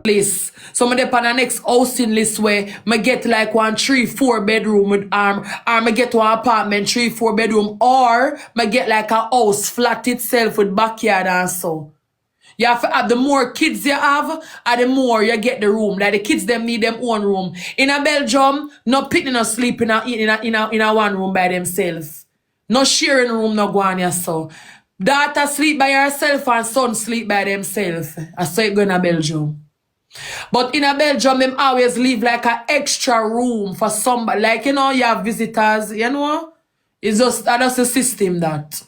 list. So me dey on the next housing list where me get like 1 3-4 bedroom with or me get one apartment 3-4 bedroom, or me get like a house flat itself with backyard and so. You have to have, the more kids you have, and the more you get the room. Like the kids them need them own room. In a Belgium, no pitting no sleep in a one room by themselves. No sharing room no go on here so. Daughter sleep by herself and son sleep by themselves. I say it go in a Belgium. But in a Belgium, them always leave like an extra room for somebody. Like, you know, you have visitors, you know? It's just, that's the system that.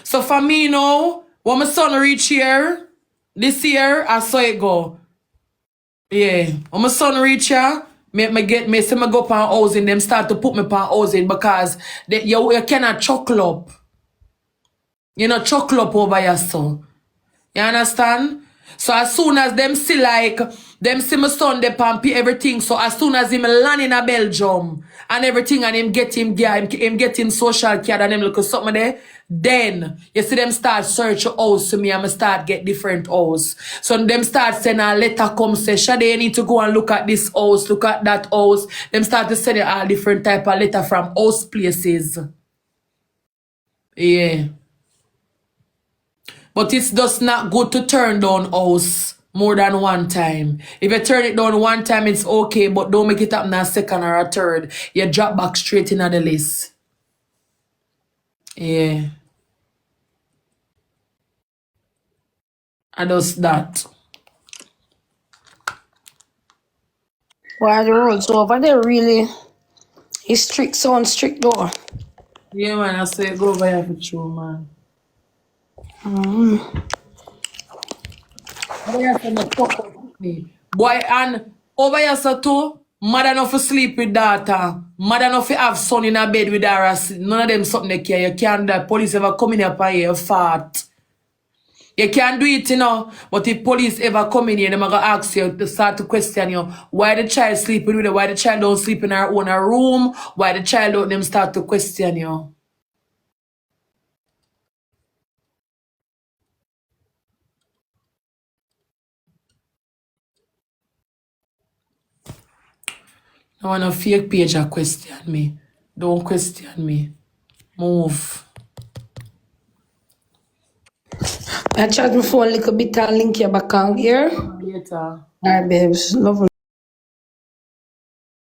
So for me now, when my son reach here, this year, I saw it go. Yeah. When my son reach here, me say me go up on housing, them start to put me on housing because you cannot chuckle up. You know, chuckle up over your son. You understand? So as soon as them see like, them see my son, they pay everything. So as soon as him land in a Belgium and everything and him get him social care and him look at something there, then you see them start search house to me and I start get different house. So them start send a letter come say, Shay, you need to go and look at this house, look at that house. Them start to send you all different type of letter from house places. Yeah. But it's just not good to turn down house more than one time. If you turn it down one time, it's okay, but don't make it happen a second or a third. You drop back straight in the list. Yeah. And just that. Why the roads over there really is strict, so strict though. Yeah, man, I say go over here for true, man. Over here for the fuck up with me. Boy, and over here so too, mother enough to sleep with daughter. Mother enough to have son in a bed with her. None of them something they care. You can't die. Police ever come in here and you fart. You can't do it, you know. But if police ever come in here, they're going to ask you to start to question you. Why the child sleeping with her? Why the child don't sleep in her own room? Why the child don't them start to question you? I want a fake page that question me. Don't question me. Move. I charge my phone a little bit and link you back on here. Later. Alright, babes. Love you.